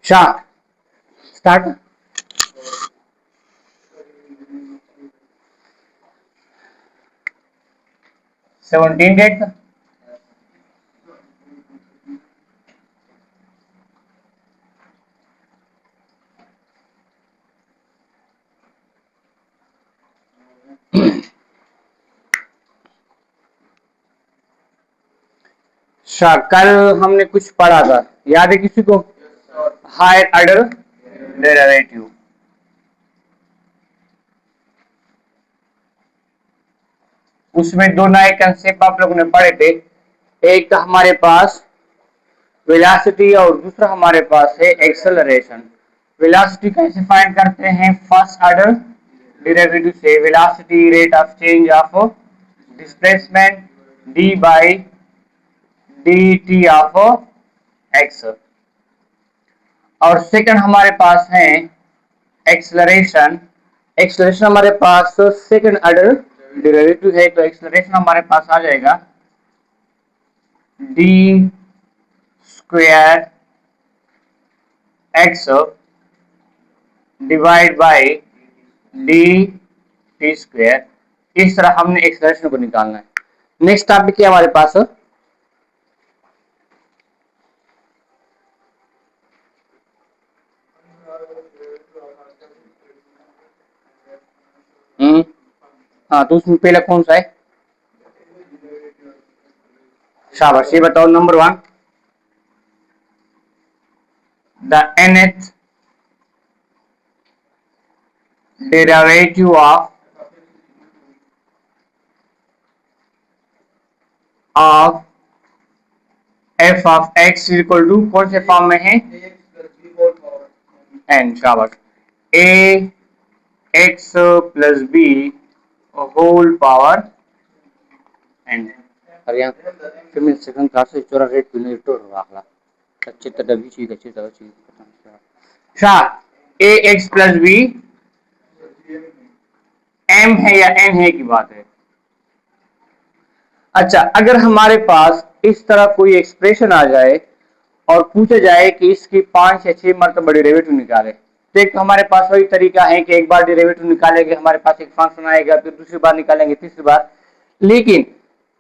Shah start. 17 date का शाह, कल हमने कुछ पढ़ा था, याद है किसी को? Higher order derivative. उसमें दो नए कंसेप्ट आप लोगों ने पढ़े थे, एक हमारे पास वेलोसिटी और दूसरा हमारे पास है एक्सेलरेशन। वेलोसिटी कैसे फाइंड करते हैं? फर्स्ट ऑर्डर डेरिवेटिव से, velocity rate of change of displacement D by D T of x. और सेकंड हमारे पास है एक्सेलरेशन। एक्सेलरेशन हमारे पास सेकंड ऑर्डर डेरिवेटिव है, तो एक्सेलरेशन हमारे पास आ जाएगा D square x divide by D T square. इस तरह हमने एक्सेलरेशन को निकालना है। नेक्स्ट टॉपिक है हमारे पास हाँ, तो उसमें पहला कौन सा है? शाबाश, ये बताओ number 1, the nth derivative of f of x equal to कौन से फॉर्म में है? n। शाबाश, a x plus b whole power n। Haryana second class से चोरा रेट पिने तो राखला अच्छी तरह भी चीज अच्छी तरह चीज Shah. a x plus b m है या n है की बात है। अच्छा, अगर हमारे पास इस तरह कोई एक्सप्रेशन आ जाए और पूछा जाए कि इसकी 5 या 6 मरतबा डेरिवेटिव निकाले, तो एक तो हमारे पास वही तरीका है कि एक बार डेरिवेटिव निकालेंगे, हमारे पास एक फंक्शन आएगा, फिर दूसरी बार निकालेंगे, तीसरी बार। लेकिन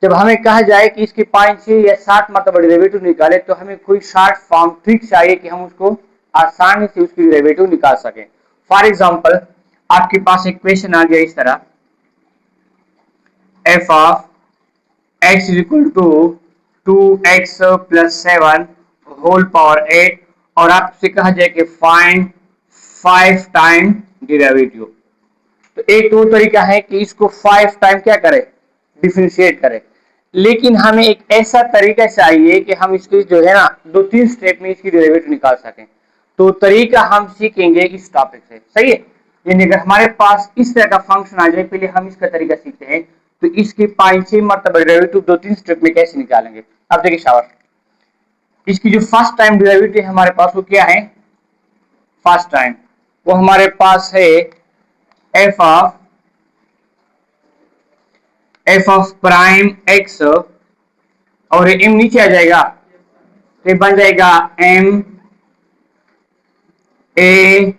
जब हमें कहा जाए कि इसकी 5, 6 या 7 मरतबा डेरिवेटिव निकाले, तो हमें कोई शॉर्ट फॉर्म ट्रिक चाहिए कि हम उसको आसानी से उसकी डेरिवेटिव निकाल सकें। फॉर एग्जाम्पल, आपके पास एक क्वेश्चन आ गया इस तरह, f of x is equal to 2x plus 7 whole power 8, और आपसे कहा जाए कि फाइंड 5 टाइम डेरिवेटिव। तो एक तो तरीका है कि इसको 5 टाइम क्या करें? डिफरेंशिएट करें। लेकिन हमें एक ऐसा तरीका चाहिए कि हम इसकी जो है ना 2-3 स्टेप में इसकी डेरिवेटिव निकाल सकें। तो तरीका हम सीखेंगे इस टॉपिक से, सही है? यानी अगर हमारे पास इस तरह का फंक्शन आ जाए, पहले हम इसका तरीका सीखते हैं, तो इसकी 5-6 मरतबा डेरिवेटिव 2-3 स्टेप में कैसे निकालेंगे। अब देखिए शाबाश, इसकी जो फर्स्ट टाइम डेरिवेटिव हमारे पास वो क्या है? फर्स्ट टाइम वो हमारे पास है f ऑफ प्राइम x, और m नीचे आ जाएगा तो बन जाएगा m a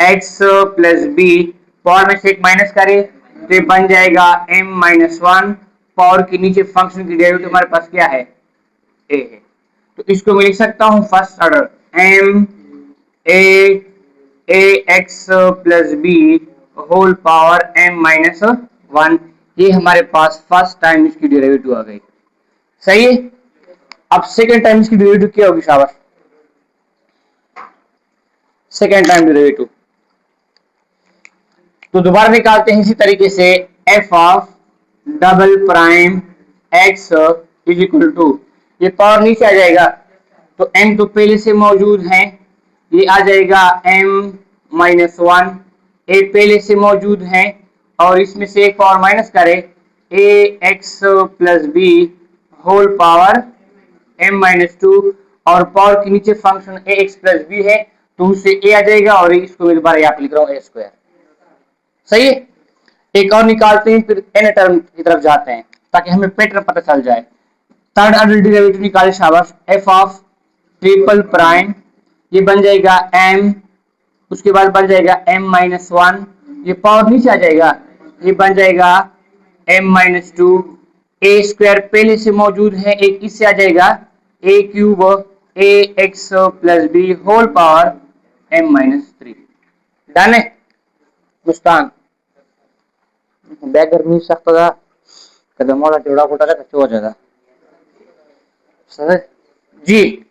x plus b। Power में से एक माइनस करे तो बन जाएगा m माइनस 1। पावर के नीचे फंक्शन की डेरिवेटिव हमारे पास क्या है? a है। तो इसको मैं लिख सकता हूं first order m a x plus b whole power m minus 1। ये हमारे पास फर्स्ट टाइम इसकी डेरिवेटिव आ गई, सही है? अब सेकेंड टाइम इसकी डेरिवेटिव क्या होगी? शाबाश, सेकेंड टाइम डेरिवेटिव तो दोबारा निकालते हैं इसी तरीके से, f of double prime x is equal to, ये पावर नीचे आ जाएगा तो m तो पहले से मौजूद है, ये आ जाएगा m माइनस 1। a पहले से मौजूद है और इसमें से एक पावर माइनस करे a x plus b whole power m minus 2, और पावर के नीचे function a x plus b है तो उससे a आ जाएगा और इसको मैं दोबारा यहाँ पे लिख रहा हूँ a स्क्वायर, सही है। एक और निकालते हैं, फिर एन टर्म की तरफ जाते हैं ताकि हमें पैटर्न पता चल जाए। थर्ड ऑर्डर डेरिवेटिव निकाले शाबाश। एफ ऑफ ट्रिपल प्राइम, ये बन जाएगा एम, उसके बाद बन जाएगा एम माइनस वन, ये पावर नीचे आ जाएगा, ये बन जाएगा M minus two. A square पहले से मौजूद है, एक इससे आ जाएगा A cube A X plus B whole power M minus three. Done है मुस्कान? बॅग गरमी शकता कदम वाला तेवढा कुठं का कच्चा हो जाएगा सर जी।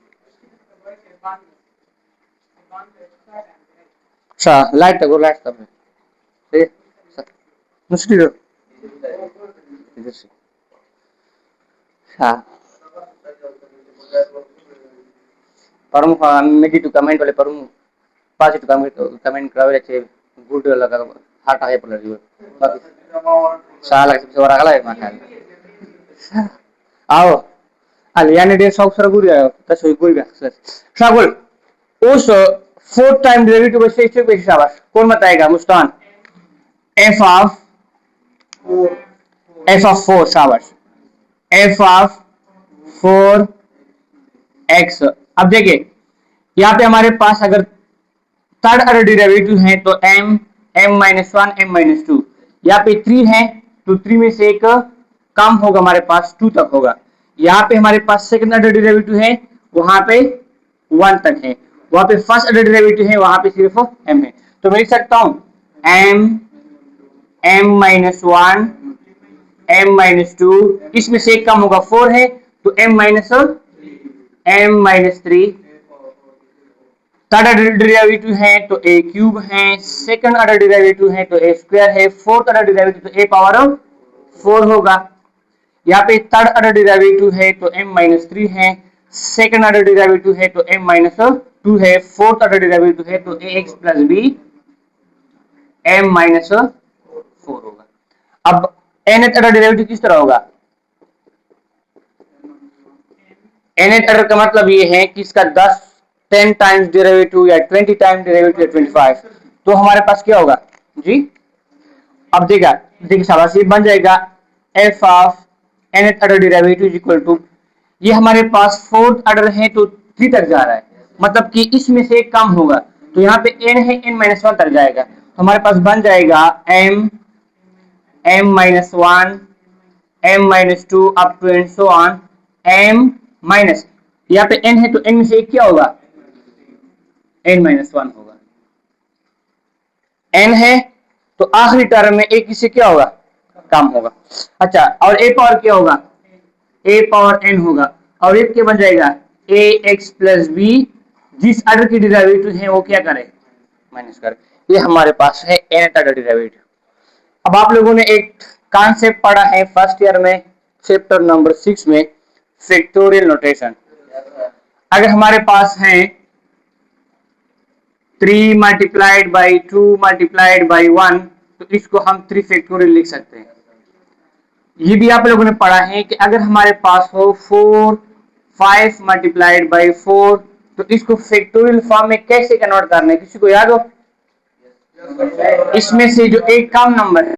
अच्छा लाइट है, वो लाइट तब है मुश्किल है इधर से। हाँ परम नेगेटिव कमेंट वाले परम पॉजिटिव कमेंट करावे छे गुड लगा हार्ट आहे पडला जीव बाकी साला सबसे बड़ा गला है माखा आओ aliane de sok sar guri ta soi guri sir shagul उस फोर्थ टाइम डेरिवेटिव बचे इसे पे शाबाश कौन बताएगा मुस्कान? एफ ऑफ फोर शाबाश। F of four x. अब देखिए यहाँ पे हमारे पास अगर थर्ड ऑर्डर डेरिवेटिव है तो M M minus one M minus two, यहाँ पे थ्री है तो थ्री में से एक कम होगा, हमारे पास टू तक होगा। यहाँ पे हमारे पास सेकंड ऑर्डर डेरिवेटिव है, वहां पे वन तक है, वहां पे फर्स्ट ऑर्डर डेरिवेटिव है, वहां पे सिर्फ एम है। तो मैं लिख सकता हूं M M minus one M minus two, इसमें से एक कम होगा फोर है तो M minus three. Third order derivative है तो ए क्यूब है, सेकंड ऑर्डर डेरिवेटिव है तो ए स्क्वायर है, फोर्थ ऑर्डर डेरिवेटिव तो ए पावर फोर होगा। यहाँ पे थर्ड ऑर्डर डेरिवेटिव है तो m माइनस थ्री है, सेकंड ऑर्डर डेरिवेटिव है तो m माइनस टू है, फोर्थ ऑर्डर डेरिवेटिव है तो ax plus B m minus four होगा। अब nth ऑर्डर डेरिवेटिव किस तरह होगा? nth ऑर्डर का मतलब ये है कि इसका 10 टाइम्स डेरिवेटिव या 20 टाइम्स डेरिवेटिव या 25, तो हमारे पास क्या होगा जी? अब देखिए शाबाश, ये बन जाएगा F of nth order derivative equal to, ये हमारे पास फोर्थ ऑर्डर है तो थ्री तक जा रहा है, मतलब कि इसमें से कम होगा, तो यहाँ पे n है n माइनस वन तक जाएगा, तो हमारे पास बन जाएगा m m minus one m minus two up to and so on m minus, यहाँ पे n है तो n में से एक क्या होगा? n माइनस वन होगा। n है तो आखिरी टर्म में एक इससे क्या होगा? कम होगा। अच्छा और a पावर क्या होगा? a पावर n होगा, और एक क्या बन जाएगा? a x प्लस बी, जिस ऑर्डर की डेरिवेटिव है वो क्या करे? माइनस करे। ये हमारे पास है nth ऑर्डर डेरिवेटिव। अब आप लोगों ने एक कॉन्सेप्ट पढ़ा है फर्स्ट ईयर में चैप्टर नंबर 6 में, फैक्टोरियल नोटेशन। अगर हमारे पास है 3 मल्टीप्लाइड बाई 2 मल्टीप्लाइड बाई 1, तो इसको हम 3 फैक्टोरियल लिख सकते हैं। ये भी आप लोगों ने पढ़ा है कि अगर हमारे पास हो 4 5 मल्टीप्लाइड बाई 4, तो इसको फैक्टोरियल फॉर्म में कैसे कन्वर्ट करना है, किसी को याद हो? इसमें से जो एक कम नंबर है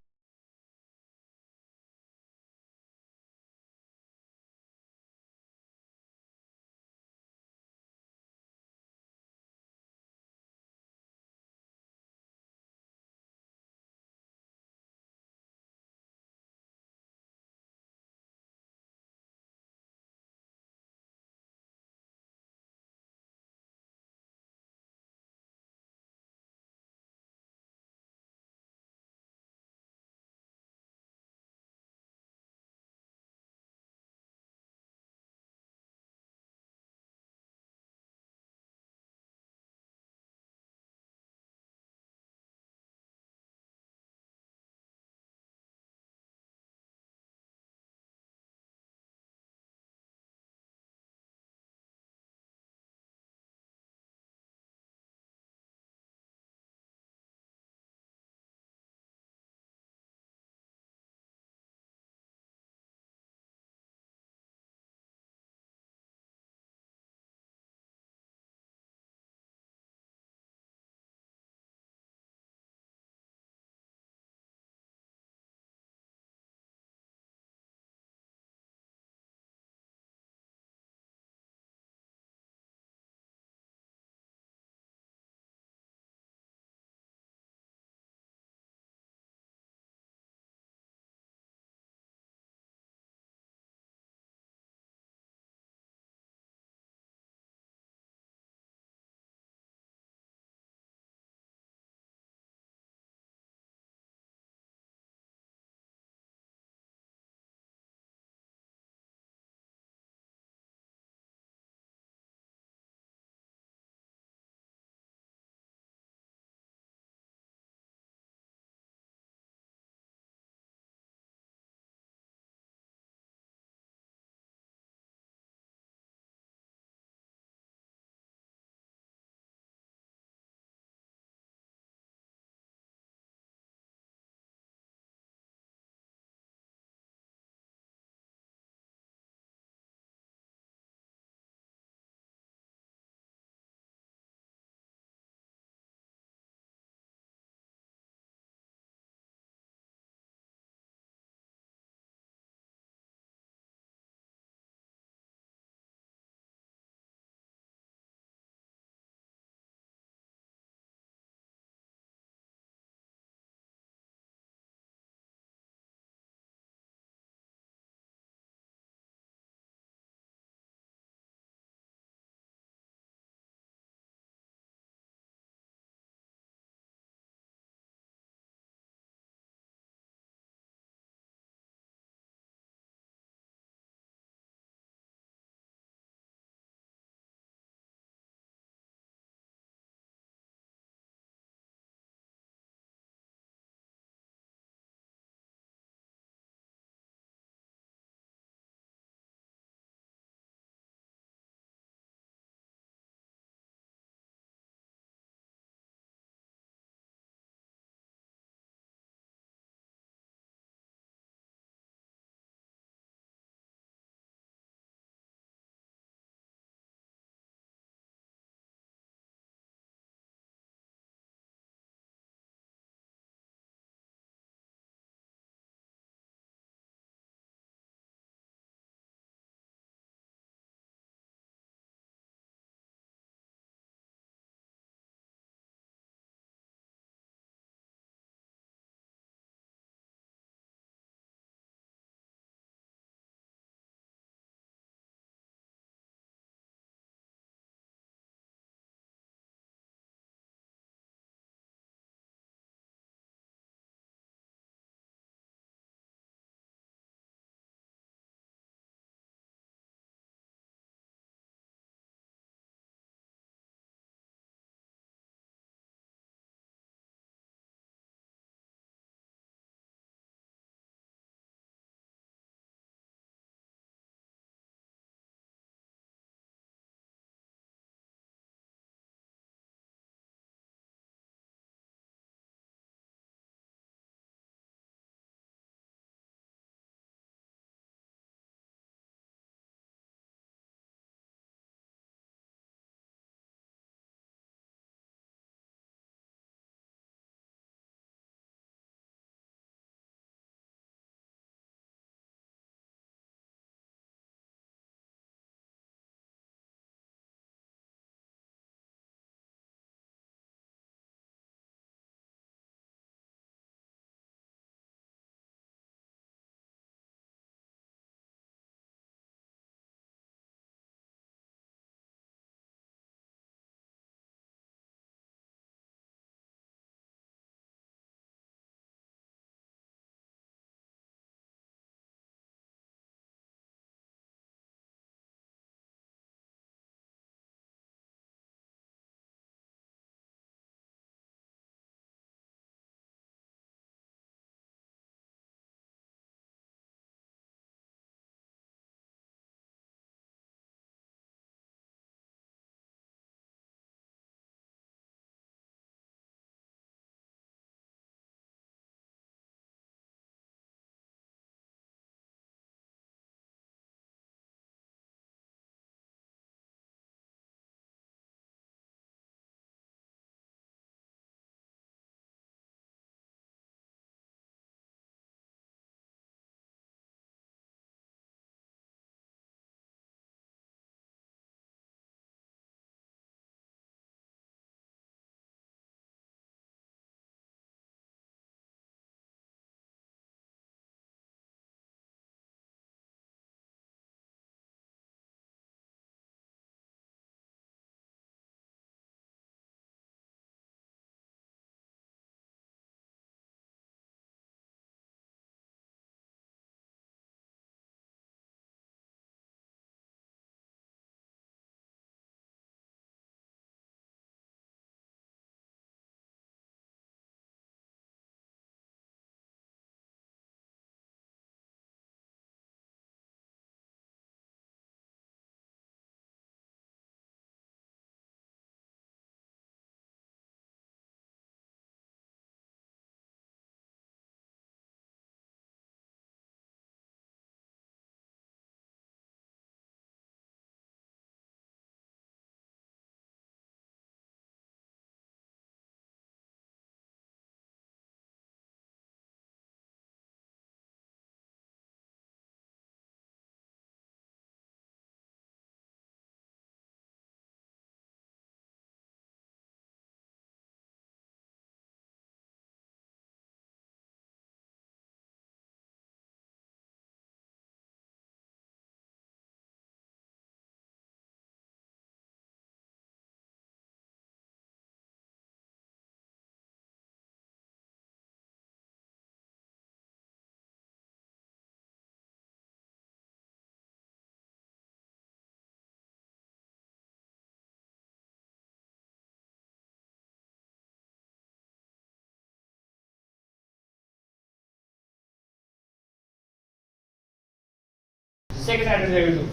सेकंड ऑर्डर डेरिवेटिव।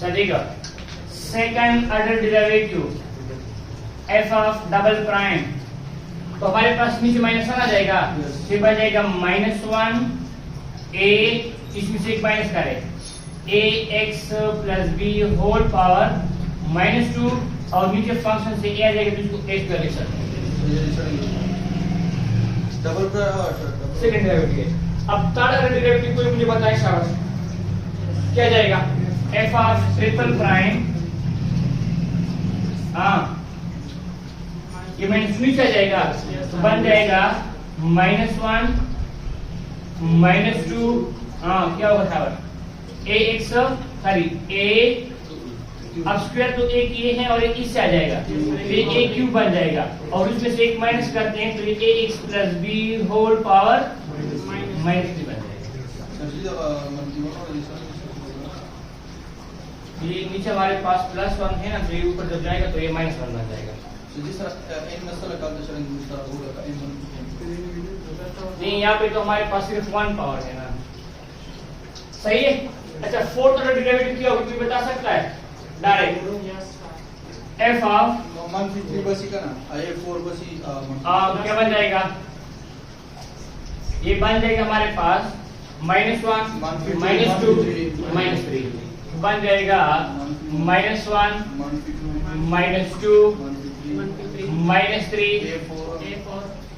चलेगा second order derivative F of double prime, तो हमारे पास नीचे माइनस वन आ जाएगा, फिर बन जाएगा -1 a, इसमें से एक माइनस करें ax plus b whole power -2 और नीचे फंक्शन से a आ जाएगा तो इसको h कर लिख सकते हैं। Double second derivative. अब थर्ड ऑर्डर डेरिवेटिव को मुझे बताएं शाबाश, क्या जाएगा f ऑफ ट्रिपल प्राइम, हाँ ये माइनस नीचे आ जाएगा तो बन जाएगा -1 -2, हाँ क्या होगा था ax, सॉरी a अब स्क्वायर तो एक ये है और एक इससे आ जाएगा तो ये a क्यूब बन जाएगा और उसमें से एक माइनस करते हैं तो ये ax plus b whole power -3 बन जाएगा। ये नीचे हमारे पास +1 है ना, तो ये ऊपर जब जाएगा तो ये -1 बन जाएगा। नहीं यहाँ पे तो हमारे पास सिर्फ 1 पावर है ना, सही है। अच्छा फोर्थ ऑर्डर डेरिवेटिव क्या होगा कोई बता सकता है डायरेक्ट? एफ ऑफ 153 बसी का ना ये 4 बसी क्या बन जाएगा, ये बन जाएगा हमारे पास -1 -2 -3 बन जाएगा -1 -2 -3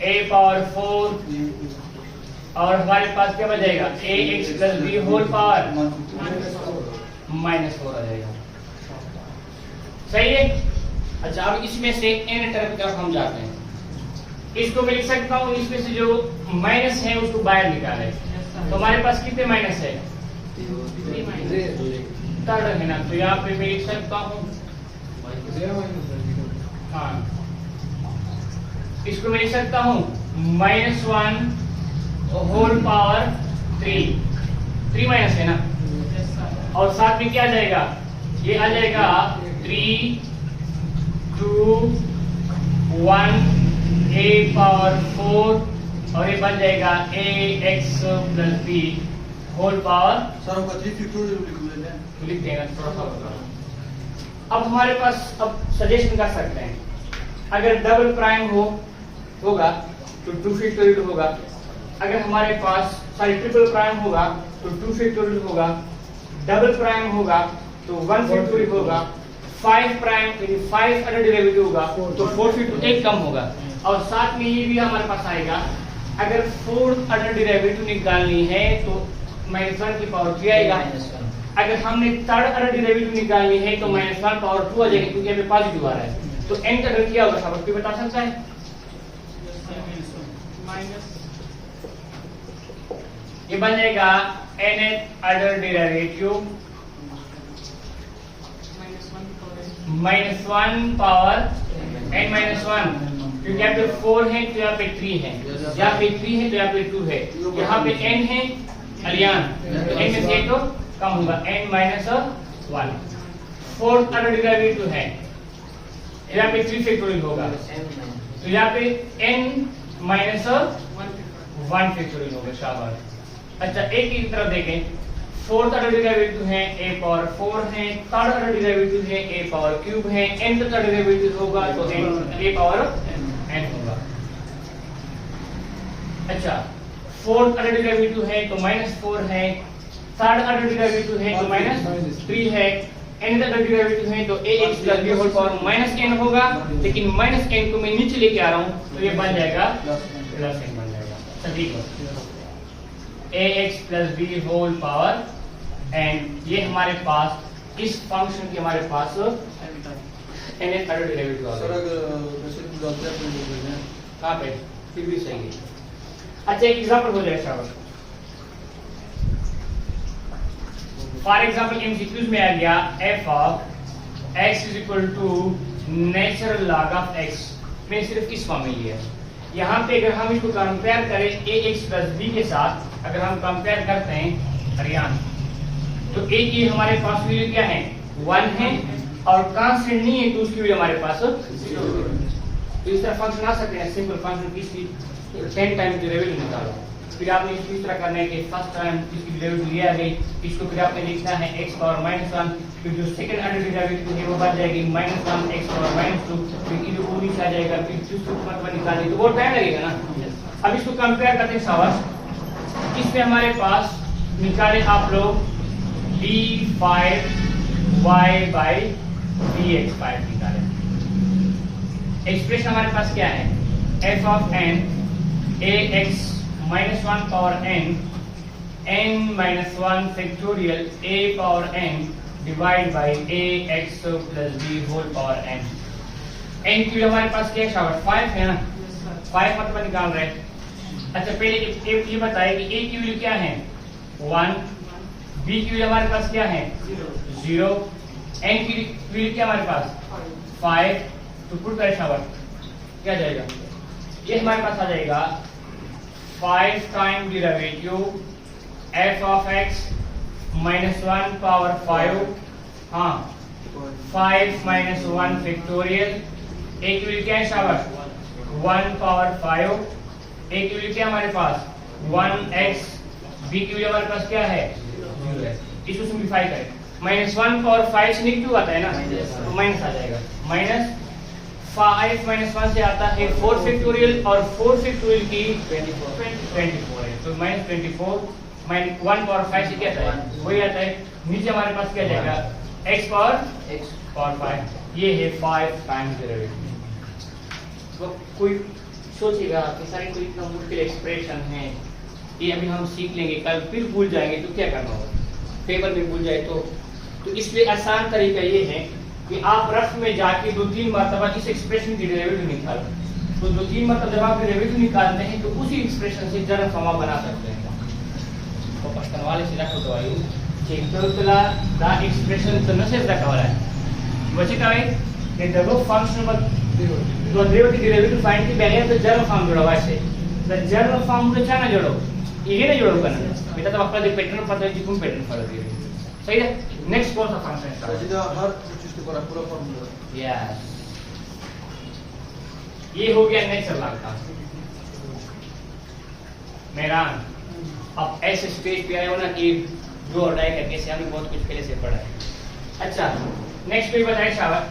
a पावर 4 और हमारे पास क्या बच जाएगा ax plus b whole power -4 आ जाएगा, सही है। अच्छा अब इसमें से n टर्म की तरफ हम जाते हैं, इसको मैं लिख सकता हूँ इसमें से जो माइनस है उसको बाहर निकाले, तो हमारे पास कितने माइनस है, 3 है ना, तो यहाँ पे मैं लिख सकता हूँ, हाँ इसको मैं लिख सकता हूँ -1 होल पावर 3 माइनस है ना, और साथ में क्या आ जाएगा, ये आ जाएगा 3 2 1 a पावर 4 और ये बन जाएगा ax plus b whole power, sir हम 3 फैक्टोरियल लिख देगा थोड़ा सा। अब हमारे पास अब सजेशन कर सकते हैं, अगर डबल प्राइम होगा तो 2 फैक्टोरियल होगा, अगर हमारे पास सॉरी ट्रिपल प्राइम होगा तो 2 फैक्टोरियल होगा, डबल प्राइम होगा तो 1 फैक्टोरियल होगा, 5 प्राइम यानी 5 ऑर्डर डेरिवेटिव होगा तो 4 फैक्टोरियल एक कम होगा, और साथ में ये भी हमारे पास आएगा अगर 4th ऑर्डर डेरिवेटिव निकालनी है तो -1 की पावर 3 आएगा, अगर हमने 3rd ऑर्डर डेरिवेटिव निकालनी है तो -1 पावर 2 आ जाएगा क्योंकि यहाँ पे पॉजिटिव आ रहा है, तो n का ऑर्डर क्या होगा सब कोई बता सकता है? ये बन जाएगा nth order derivative -1 power n-1, क्योंकि यहाँ पे 4 है तो यहाँ पे 3 है, यहाँ पे 3 है तो यहाँ पे 2 है, यहाँ पे n है अलियान तो n में से तो कम होगा n-1। 4th ऑर्डर डेरिवेटिव है यहाँ पे 3 फैक्टोरियल होगा तो यहाँ पे n-1 फैक्टोरियल होगा, शाबाश। अच्छा एक ही तरफ देखें, 4th ऑर्डर डेरिवेटिव है a पावर 4 है, 3rd ऑर्डर डेरिवेटिव है a पावर क्यूब है, nth ऑर्डर डेरिवेटिव होगा तो a पावर n होगा। अच्छा 4th ऑर्डर डेरिवेटिव है तो -4 है, 3rd ऑर्डर डेरिवेटिव है तो -3 है, nth ऑर्डर डेरिवेटिव है तो ax plus b whole power -n होगा, लेकिन -n को मैं नीचे लेके आ रहा हूँ तो ये बन जाएगा +n बन जाएगा, ठीक है। ax plus b whole power and ये हमारे पास इस फंक्शन के हमारे पास nth ऑर्डर डेरिवेटिव आ सर गया। अगर वैसे भी गलतियां तो बोल रहे हैं कहाँ पे फिर भी सही है। अच्छा एक एग्जांपल हो जाए शाबाश, फॉर एग्जांपल एमसीक्यूज में आ गया f of x is equal to natural log of x, मैंने सिर्फ इस फॉर्म में लिया है। यहाँ पे अगर हम इसको कंपेयर करें ax प्लस b के साथ, अगर हम कंपेयर करते हैं हरियाण तो a की हमारे पास वैल्यू क्या है 1 है और कांस्टेंट नहीं है तो उसकी वैल्यू हमारे पास 0 है। तो इस तरह फंक्शन आ सकते हैं, सिंपल फंक्शन की 10 टाइम्स डेरिवेटिव निकालो फिर आपने इसको इस तरह करना है कि फर्स्ट टाइम इसकी डेरिवेटिव लिया गई, इसको फिर आपने लिखना है x पावर -1, फिर जो सेकंड ऑर्डर डेरिवेटिव है वो बन जाएगी -1 x पावर -2, फिर ये जो ऊपर आ जाएगा, फिर इसको मतलब निकालने तो बहुत टाइम लगेगा ना। अब इसको कंपेयर करते हैं शाबाश। इसमें हमारे पास निकाले आप लोग d5y बाई dx5 निकाले। एक्सप्रेशन हमारे पास क्या है, f of n ax -1 power n n-1 factorial a power n divide by ax plus b whole power n। n की हमारे पास क्या है, 5 है ना, 5 मतलब निकाल रहे हैं। अच्छा पहले ये बताइए कि a की वैल्यू क्या है 1, b की वैल्यू हमारे पास क्या है 0, n की वैल्यू क्या हमारे पास 5, तो पुट करें शाबाश, क्या जाएगा, ये हमारे पास आ जाएगा 5 time derivative f of x -1 power 5, हाँ 5 -1 फैक्टोरियल, a की वैल्यू क्या है शाबाश 1 पावर 5, a की वैल्यू क्या हमारे पास 1x, b की वैल्यू हमारे पास क्या है 0 है। इसको सिंप्लीफाई करें, -1 पावर 5 से नेगेटिव आता है ना, तो माइनस आ जाएगा, -5 -1 से आता है 4 फैक्टोरियल, और 4 फैक्टोरियल की 24 है, तो -24 1 पावर 5 से क्या आता है वही आता है। नीचे हमारे पास क्या जाएगा x पावर 5, ये है 5 टाइम्स डेरिवेटिव। तो कोई सोचेगा कि सारे कोई इतना मुश्किल एक्सप्रेशन है, ये अभी हम सीख लेंगे, कल फिर भूल जाएंगे तो क्या करना होगा, पेपर में भूल जाए तो इसलिए आसान तरीका ये है कि आप रफ में जाके 2-3 मरतबा इस एक्सप्रेशन की डेरिवेटिव निकालो, तो 2-3 मरतबा जब आप डेरिवेटिव निकालते हैं तो उसी एक्सप्रेशन से जन्म फॉर्मा बना सकते हैं। तो पश्तन वाले से रखो तो आयु चेकला दा एक्सप्रेशन तो न सिर्फ रखा वाला है बच्चे का है कि जब फंक्शन मत जो डेरिवेटिव फाइंड की पहले तो जन्म फॉर्म जोड़ा वैसे तो जन्म फॉर्म तो क्या ना जोड़ो, ये ना जोड़ो करना बेटा, तो आपका जो पैटर्न पता है जिसको पैटर्न फॉलो करिए, सही है। नेक्स्ट कौन सा फंक्शन है सीधा हर चीज के पूरा फॉर्मूला, यस ये हो गया नेचर लॉ का मेरान। अब ऐसे स्टेज पे आए हो ना कि जो और डाई करके से हमने बहुत कुछ पहले से पढ़ा है। अच्छा नेक्स्ट पे बताइए शाबाश,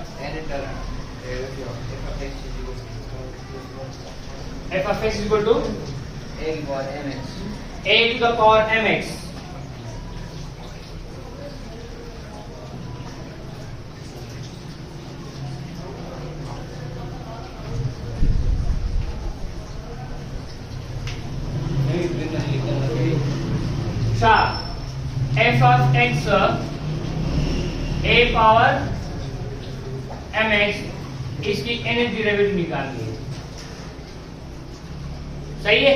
f of x equal to a to the power mx, f of x a power mx, इसकी nth डेरिवेटिव निकालनी है, सही है।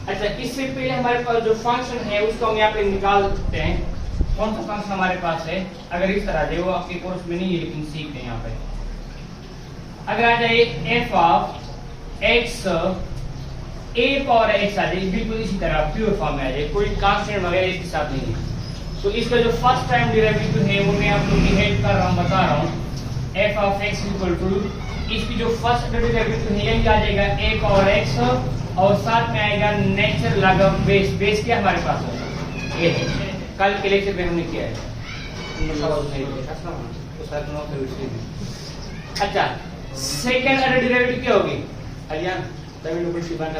अच्छा इससे पहले हमारे पास जो फंक्शन है उसको हम यहाँ पे निकालते हैं, कौन सा फंक्शन हमारे पास है, अगर इस तरह दे वो आपके कोर्स में नहीं है लेकिन सीखते हैं यहाँ पे। अगर आ जाए f of x a power x आ जाए, बिल्कुल इसी तरह प्योर फॉर्म में आ जाए, कोई कांस्टेंट वगैरह इसके साथ नहीं है, तो इसका जो फर्स्ट टाइम डेरिवेटिव है वो मैं आप लोगों की हेल्प कर रहा हूँ, बता रहा हूँ f of x equal to, इसकी जो फर्स्ट डेरिवेटिव है यही आ जाएगा a पावर x, और साथ में आएगा nature log of base, base क्या हमारे पास है ये है, कल के लेक्चर में हमने किया है। अच्छा सेकंड ऑर्डर डेरिवेटिव क्या होगी अलियान तभी ऊपर शिवा का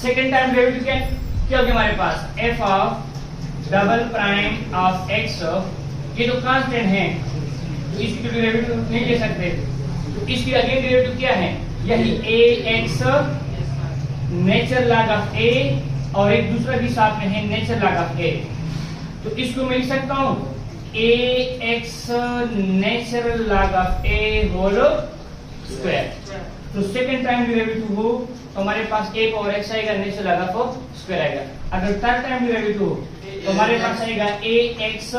सेकंड टाइम डेरिवेटिव क्या होगी हमारे पास f of double prime of x, ये तो कांस्टेंट है तो इसकी डेरिवेटिव नहीं ले सकते, तो इसकी अगेन डेरिवेटिव क्या है, यही ax nature log of a, और एक दूसरा भी साथ में है नेचर लॉग ऑफ a, तो इसको मैं लिख सकता हूं ax nature log of a whole square. तो सेकंड टाइम डेरिवेटिव हो तो हमारे पास a पावर x आएगा, नेचर लॉग ऑफ स्क्वायर आएगा। अगर थर्ड टाइम डेरिवेटिव हो तो हमारे पास आएगा ax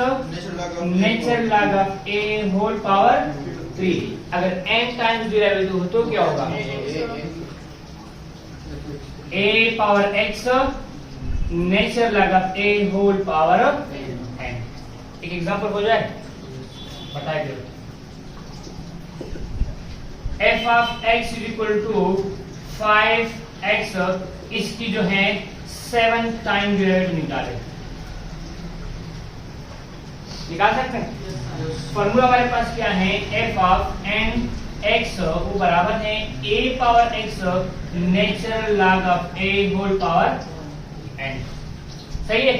nature log of a whole power 3। अगर n टाइम्स डेरिवेटिव हो तो क्या होगा, a power x nature log of a whole power n। एक एग्जांपल हो जाए बताइए। F of X is equal to 5x, इसकी जो है 7 टाइम डेरिवेटिव निकाल सकते हैं। फॉर्मूला हमारे पास क्या है, एफ ऑफ एन एक्स वो बराबर है a power x natural log of a whole power n। सही है।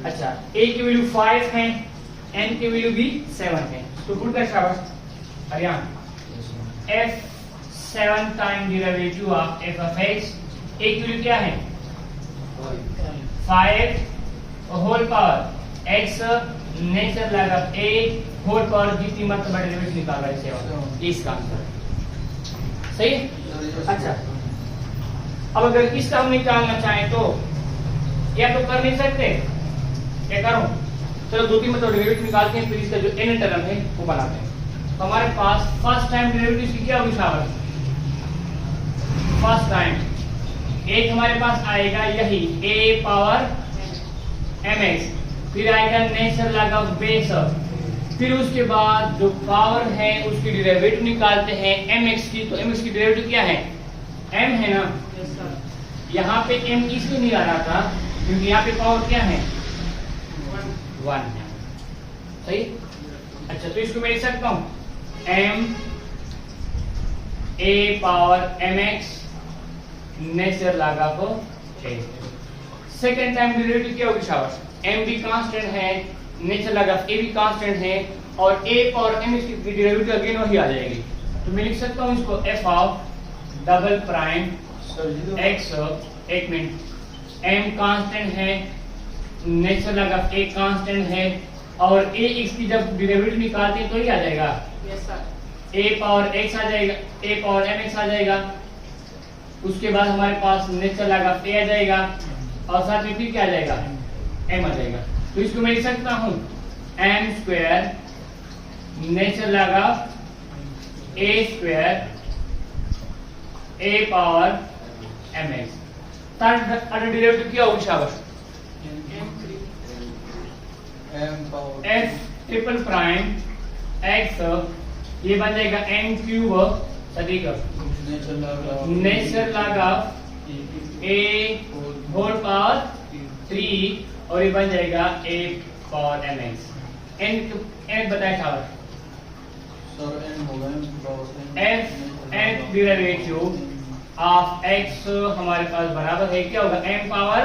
अच्छा, a की वैल्यू 5 है, n की वैल्यू भी 7 है, तो पुट कर शाबाश हरियाण f 7 time derivative of f of x, a की वैल्यू क्या है 5 whole power x natural log of a whole power जितनी मरतबा डेरिवेटिव निकाल रहा है 7, इसका आंसर सही है। अच्छा, अब अगर इसका हम निकालना चाहें तो या तो कर नहीं सकते, क्या करूं, चलो दो तीन मतलब डेरिवेटिव निकालते हैं, फिर इसका जो n टर्म है वो बनाते हैं। तो हमारे पास फर्स्ट टाइम डेरिवेटिव की क्या होगी शाबाश, फर्स्ट टाइम एक हमारे पास आएगा यही a पावर mx, फिर आएगा नेचुरल लॉग ऑफ बेस, फिर उसके बाद जो पावर है उसकी डेरिवेटिव निकालते हैं mx की, तो mx की डेरिवेटिव क्या है m है ना, यहाँ पे m इसलिए नहीं आ रहा था क्योंकि यहाँ पे पावर क्या है 1 है, सही। अच्छा, तो इसको मैं लिख सकता हूँ m a power mx natural log of a। Second time derivative क्या होगी शाबाश, m भी कांस्टेंट है, नेचुरल लॉग ऑफ a भी कांस्टेंट है, और a पावर mx की डेरिवेटिव अगेन वही आ जाएगी, तो मैं लिख सकता हूँ इसको f of double prime x, एक मिनट, m कांस्टेंट है, natural log of a constant है, और a x की जब डेरिवेटिव निकालते हैं तो ही आ जाएगा a पावर x आ जाएगा, a पावर mx आ जाएगा, उसके बाद हमारे पास नेचुरल लॉग ऑफ a आ जाएगा, और साथ में फिर क्या आ जाएगा m आ जाएगा, तो इसको मैं लिख सकता हूँ m square natural log of a square a power mx। Third order derivative क्या होगी शाबाश, f ट्रिपल प्राइम x, ये बन जाएगा m क्यूब सदिक natural log of a whole power 3, और ये बन जाएगा a पावर mx। n बताया शाबाश, f n derivative of x हमारे पास बराबर है क्या होगा m पावर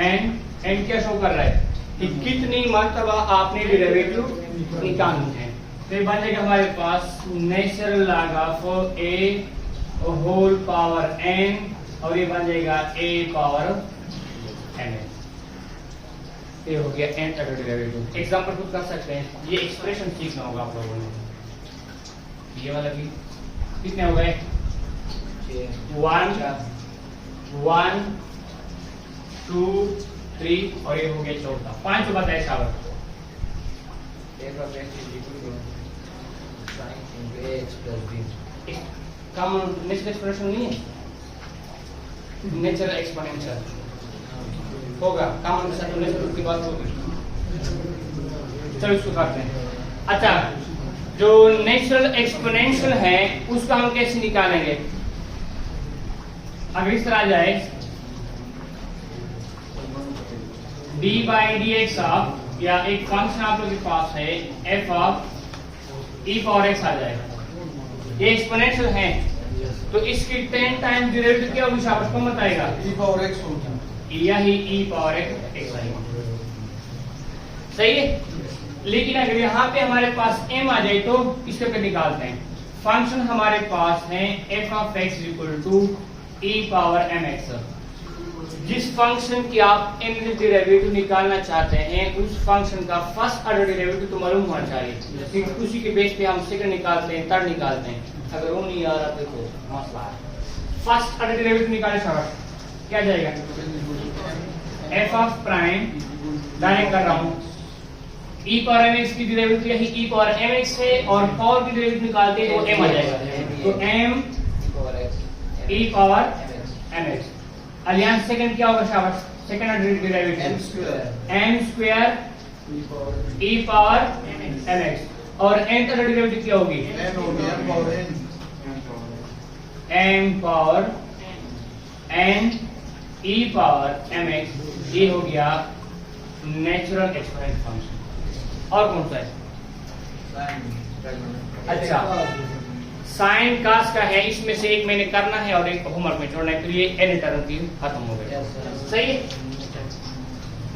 n। n क्या शो कर रहा है कि कितनी मर्तबा आपने डेरिवेटिव निकालनी है, तो ये बन जाएगा हमारे पास natural log of a whole power n, और ये बन जाएगा a पावर n। ये हो गया n ऑर्डर डेरिवेटिव। एग्जांपल खुद कर सकते हैं, ये एक्सप्रेशन सीखना होगा आप लोगों ने। ये वाला भी कितने हो गए 1 2 3, और ये हो गया चौथा, 5 बताए शाबाश। कॉमन नेचुरल एक्सप्रेशन नहीं है, नेचुरल एक्सपोनेंशियल होगा, कॉमन के साथ नेचुरल की बात होगी। चलो इसको करते हैं। अच्छा, जो नेचुरल एक्सपोनेंशियल है उसका हम कैसे निकालेंगे, अगर इस तरह आ जाए d by D x of, या एक फंक्शन आप लोगों के पास है f of e power x आ जाए, ये एक्सपोनेंशियल है, तो इसकी 10 टाइम डेरिवेटिव क्या होगी शाबाश, कौन बताएगा, e पावर x होगा, यही e पावर x आएगा, सही है। लेकिन अगर यहाँ पे हमारे पास m आ जाए तो इसको कैसे निकालते हैं, फंक्शन हमारे पास है f of x equal to e power mx। जिस फंक्शन की आप m डेरिवेटिव निकालना चाहते हैं उस फंक्शन का फर्स्ट ऑर्डर डेरिवेटिव तो मालूम होना चाहिए, फिर उसी के बेस पे हम सेकंड निकालते हैं, थर्ड निकालते हैं। अगर वो नहीं आ रहा तो मसला है। फर्स्ट ऑर्डर डेरिवेटिव निकाले शाबाश, क्या जाएगा f ऑफ प्राइम, डायरेक्ट कर रहा हूं, e पावर mx की डेरिवेटिव यही e पावर mx है, और पावर की डेरिवेटिव निकालते हैं तो m आ जाएगा, तो m e पावर mx। अलियंस सेकंड क्या होगा शाबाश, second order derivative m square e power mx, और nth ऑर्डर डेरिवेटिव क्या होगी n हो गया power n m power n e power mx, ये हो गया नेचुरल एक्सपोनेंट फंक्शन। और कौन सा है? अच्छा, साइन कास का है, इसमें से एक मैंने करना है और एक होमवर्क में छोड़ना है, तो ये एन टर्म की खत्म हो गई। सही है,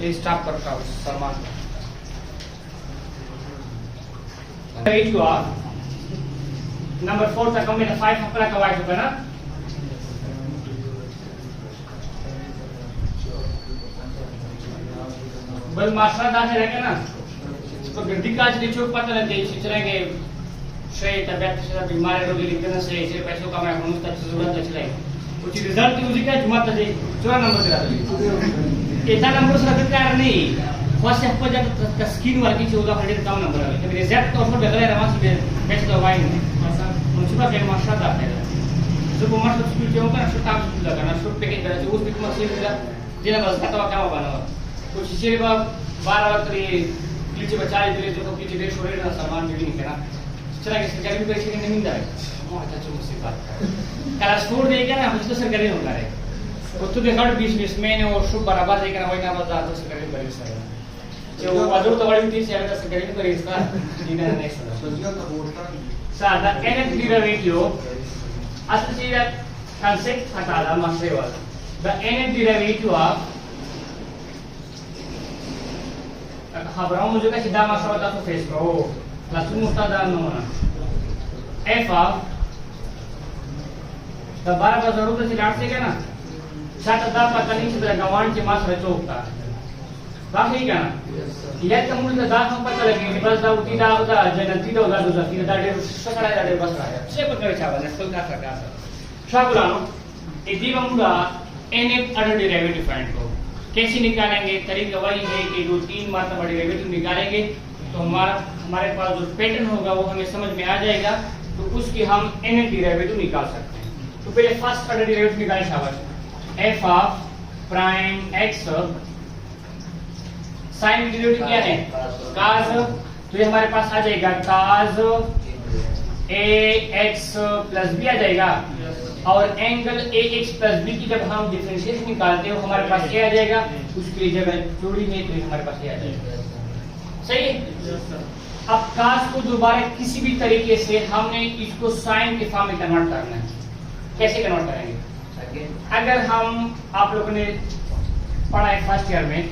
ये स्टॉप करता हूँ सलमान। नंबर 4 तक हमने 5 अपना कवा चुका ना। बस मास्टर दाखिल रहेगा ना, तो गड्डी का आज चोट पता लग गई, चलेंगे श्रेय तबियत से बीमार रोगी लिखने से इसे पैसों का मैं हूं तक जरूरत है चले कुछ रिजल्ट की मुझे क्या जुमा तजे 14 नंबर दिला दे इतना नंबर से रखते यार नहीं फर्स्ट स्टेप पर जब का स्क्रीन वाली 14 कम नंबर है जब रिजल्ट तो उसमें बदला रहा से बेच दो वाइन मुझे का के मास्टर दा है जो वो मास्टर स्कूल के होगा ना काम स्कूल लगाना शुरू पैकेज करा उस बीच में से मिला जिला बस का तो क्या बना कुछ इसे 12 वक्त ये नीचे बचा ले जो कि डेढ़ सौ रेट सामान बिल्डिंग के ना चला के सरकारी भी पैसे नहीं मिलता है अच्छा चलो मुझसे बात क्लास 4 देगा ना मुझे तो सरकारी होगा रे वो तो देखा 20 मैंने और शुभ बराबर देकर वही ना बता तो सरकारी बड़ी सर जो वाजो तो बड़ी थी से सरकारी पर इसका दिन नेक्स्ट सजिया का बोलता सा द nth derivative असल चीज कांसेप्ट हटा ला मास्टर वाला द nth derivative ऑफ खबरों मुझे का सीधा मास्टर बता तो फेस करो langsung mustada nona f of the bara का जरूरत से लाट से क्या ना सात दा पता नहीं से गवान के मास रचोकता बाकी क्या ना ये तो मुझे दा हम पता लगे कि बस दा उठी दा होता जनती दा होगा दूसरा दा डेढ़ सकड़ा दा डेढ़ बस आया से पकड़ चावा ने स्कूल का सरकार शाबुलानो इदी बमुड़ा nth ऑर्डर डेरिवेटिव फाइंड को कैसे निकालेंगे तरीका वही है कि जो तीन मात्रा डेरिवेटिव निकालेंगे तो हमारे पास जो पैटर्न होगा वो हमें समझ में आ जाएगा, तो उसकी हम nth डेरिवेटिव निकाल सकते हैं। तो पहले फर्स्ट ऑर्डर डेरिवेटिव निकालें शाबाश f of prime x sine derivative क्या है cos, तो ये हमारे पास आ जाएगा cos ax प्लस b आ जाएगा और एंगल ax प्लस b की जब हम डिफरेंशिएशन निकालते हैं हमारे पास क्या आ जाएगा, उसकी जगह जोड़ी है तो हमारे पास ये आ जाएगा। सही है। अब कास को दोबारा किसी भी तरीके से हमने इसको साइन के फॉर्म में कन्वर्ट करना है। कैसे कन्वर्ट करेंगे? अगर हम आप लोगों ने पढ़ा है फर्स्ट ईयर में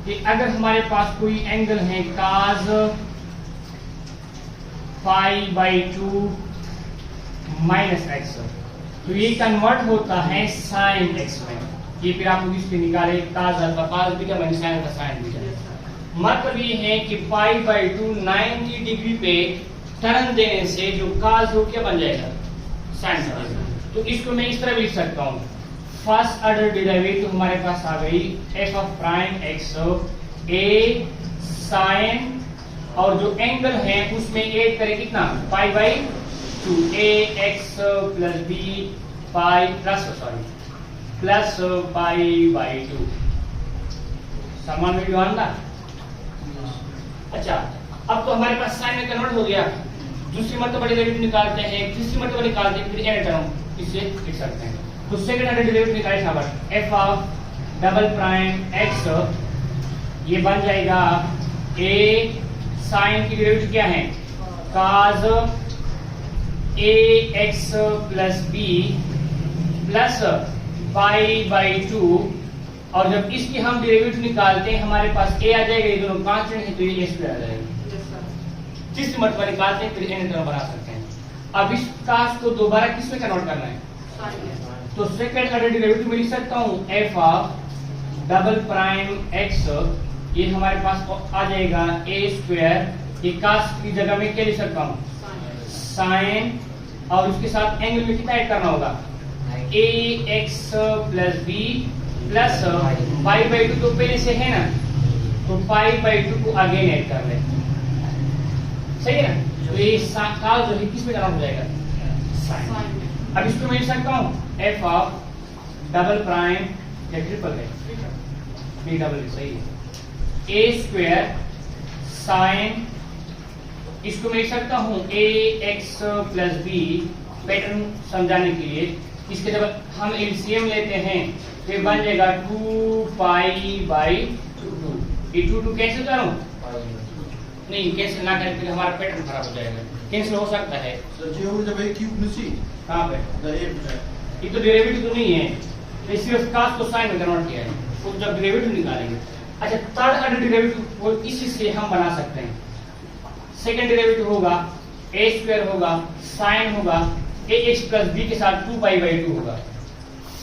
कि अगर हमारे पास कोई एंगल है cos π/2 माइनस x, तो ये कन्वर्ट होता है sin x में। ये फिर आप लोग इसके निकाले cos alpha cos beta minus sin alpha sin beta. मतलब ये है कि π/2 90 डिग्री पे टर्न देने से जो cos हो क्या बन जाएगा sin बन। तो इसको मैं इस तरह भी लिख सकता हूँ, फर्स्ट ऑर्डर डेरिवेटिव हमारे पास आ गई f of prime x a sin, और जो एंगल है उसमें a करें कितना π/2 ax प्लस b प्लस π/2 समान वीडियो आंदा। अच्छा, अब तो हमारे पास साइन में कन्वर्ट हो गया, दूसरी मर्तबा डेरिवेटिव निकालते हैं, तीसरी मर्तबा निकालते हैं, फिर n टर्म इससे लिख सकते हैं। तो सेकंड ऑर्डर डेरिवेटिव निकाले शाबाश f of double prime x, ये बन जाएगा a sin की डेरिवेटिव क्या है cos ax plus b plus π/2, और जब इसकी हम डेरिवेटिव निकालते हैं हमारे पास a आ जाएगा, ये दोनों कांस्टेंट है तो ये a आ जाएगा। जिस मर्तबा निकालते हैं फिर n टर्म बना सकते हैं। अब इस कास को दोबारा किस में कन्वर्ट करना है, तो सेकंड ऑर्डर डेरिवेटिव में लिख सकता हूं f of double prime x, ये हमारे पास आ जाएगा a², ये कास की जगह में क्या लिख सकता हूं sin, और उसके साथ एंगल में कितना ऐड करना होगा ax प्लस b प्लस π/2 तो पहले से है ना, तो π/2 को अगेन ऐड कर ले, सही है ना। तो ये कास जो है किस में कन्वर्ट हो जाएगा sin। अब इसको मैं लिख सकता हूँ f ऑफ डबल प्राइम या ट्रिपल है b डबल, सही है a² sin, इसको मैं लिख सकता हूँ ax प्लस b पैटर्न समझाने के लिए, इसके जब हम एलसीएम लेते हैं तो बन जाएगा 2 पाई बाई 2। ये 2 कैंसिल करूं? नहीं, कैंसिल ना करें तो हमारा पैटर्न खराब हो जाएगा। कैंसिल हो सकता है। सर जे हो जब ए क्यूब में सी कहां पे? द ए है ये तो डेरिवेटिव तो नहीं है, ये सिर्फ cos को sin में कन्वर्ट किया है, तो जब डेरिवेटिव निकालेंगे। अच्छा, थर्ड ऑर्डर डेरिवेटिव वो इसी से हम बना सकते हैं। सेकंड डेरिवेटिव होगा a स्क्वायर होगा, sin होगा ax प्लस b के साथ 2 पाई बाई 2 होगा।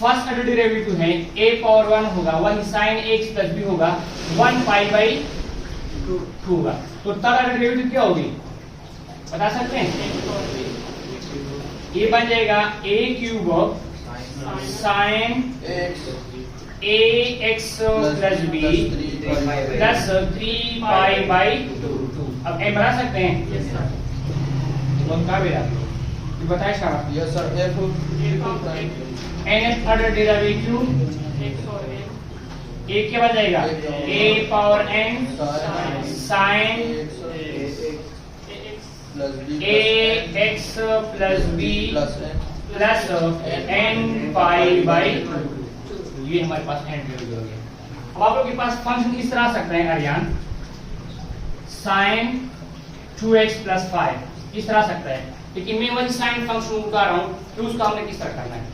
फर्स्ट ऑर्डर डेरिवेटिव है a पावर 1 होगा, वही sin ax प्लस b होगा 1 पाई बाई 2 होगा। तो थर्ड ऑर्डर डेरिवेटिव क्या होगी बता सकते हैं? ये बन जाएगा a cube sin ax plus b plus 3 pi by 2। अब m बना सकते हैं? कौन कहा बेटा ये बताए शाबाश। Yes sir F nth order derivative a क्या बन जाएगा? a power n sin ax plus b plus n pi by 2। ये हमारे पास n डेरिवेटिव हो गया। अब आप लोग के पास फंक्शन इस तरह आ सकते हैं आर्यन, sin 2x प्लस 5 इस तरह आ सकता है, लेकिन मैं वही sin फंक्शन उठा रहा हूँ तो उसका हमने किस तरह करना है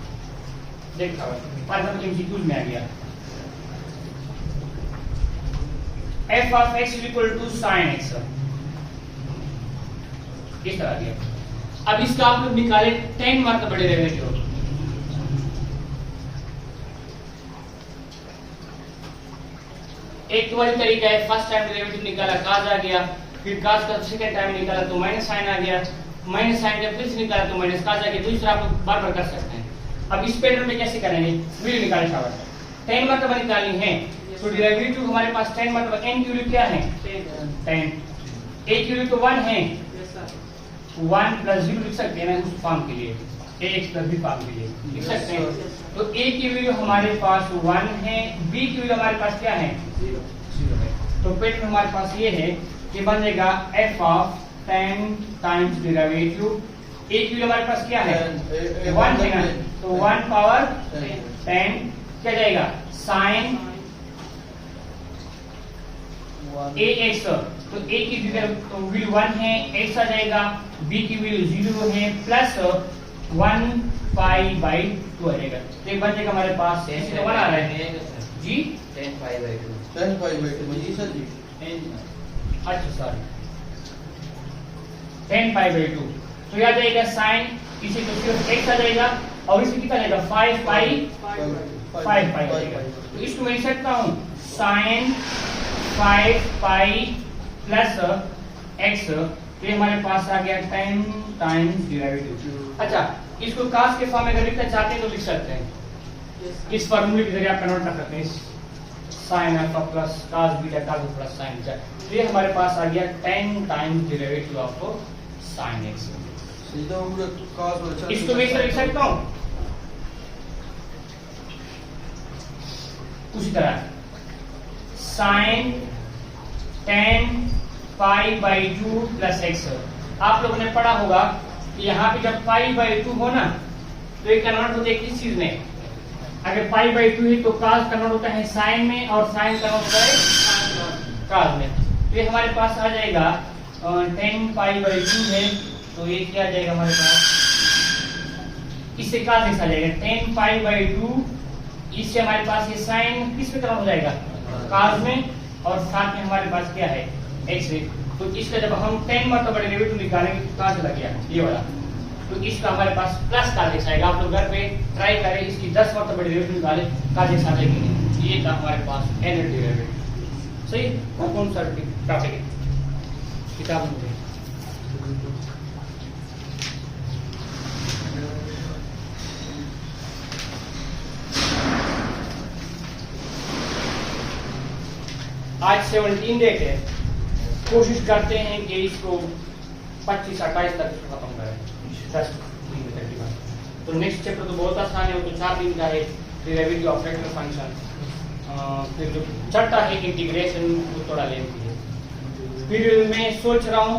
देखा। फॉर एग्जांपल एमसीक्यूज में आ गया f of x is equal to sin x, इस तरह दिया। अब इसका आप लोग निकाले 10 मार्क बड़े डेरिवेटिव। एक वाली तरीका है, फर्स्ट टाइम डेरिवेटिव निकाला cos आ गया, फिर cos का सेकंड टाइम निकाला तो माइनस sin आ गया, माइनस sin का फिर से निकाला तो माइनस cos आ गया। तो इस तरह आप लोग बार बार कर सकते हैं। अब इस पैटर्न में कैसे करेंगे? वीडियो निकाले शाबाश। 10 मर्तबा निकालनी है तो डेरिवेटिव हमारे पास 10 मर्तबा n की वैल्यू क्या है? 10। a की वैल्यू तो 1 है, 1 प्लस 0 लिख सकते हैं ना उस फॉर्म के लिए, ax प्लस b फॉर्म के लिए लिख सकते हैं। तो a की वैल्यू हमारे पास 1 है, b की वैल्यू हमारे पास क्या है? 0 है। तो पैटर्न हमारे पास ये है कि बन जाएगा f of 10 times derivative. a की वैल्यू हमारे पास क्या है? 1 है ना, तो 1 पावर 10 क्या जाएगा? sin ax, तो a की वैल्यू 1 है, x आ जाएगा, b की वैल्यू 0 है, प्लस 1 पाई बाई 2 आ जाएगा। तो एक बन जाएगा हमारे पास 1 आ रहा है जी 10 पाई बाई 2 जी सर जी। अच्छा सॉरी 10 पाई बाई 2, तो यह आ जाएगा sin, इसी को सिर्फ x आ जाएगा और इसे कितना जाएगा? 5 पाई आ जाएगा। तो इसको मैं लिख सकता हूँ sin 5 पाई प्लस x, तो हमारे पास आ गया 10 टाइम्स डेरिवेटिव। अच्छा, इसको cos के फॉर्म में अगर लिखना चाहते हैं तो लिख सकते हैं, इस फार्मूले के जरिए आप कन्वर्ट कर सकते हैं, sin alpha plus cos beta cos plus sin beta. तो ये हमारे पास आ गया 10 times derivative of sin x। सीधा पूरा cos और इसको मैं इसे लिख सकता हूँ उसी तरह sin 10 pi by 2 plus x। आप लोगों ने पढ़ा होगा कि यहाँ पे जब पाई बाई 2 हो ना तो ये कन्वर्ट होते है किस चीज में? अगर पाई बाई 2 है तो cos कन्वर्ट होता है sin में और sin कन्वर्ट होता है cos में। तो ये हमारे पास आ जाएगा 10 पाई बाई 2 है, तो ये क्या आ जाएगा हमारे पास? इससे cos x आ जाएगा 10 पाई बाई 2, इससे हमारे पास ये sin किस में कन्वर्ट हो जाएगा? cos में, और साथ में हमारे पास क्या है? x है। तो इसका जब हम 10 मर्तबा डेरिवेटिव निकालेंगे तो कहां चला गया? ये वाला, तो इसका हमारे पास प्लस cos x आएगा। आप लोग घर पे ट्राई करें, इसकी 10 मर्तबा डेरिवेटिव निकालें, cos x आ जाएगी। ये था हमारे पास n डेरिवेटिव। सही? और कौन सा टॉपिक है किताब में? आज 17 डेट है, कोशिश करते हैं कि इसको 25-28 तक खत्म करें, 10 दिन तक। तो नेक्स्ट चैप्टर तो बहुत आसान है, वो तो 4 दिन का है, डेरिवेटिव ऑफ वेक्टर फंक्शन। फिर जो छठा है इंटीग्रेशन, वो थोड़ा लेंथी है। फिर मैं सोच रहा हूँ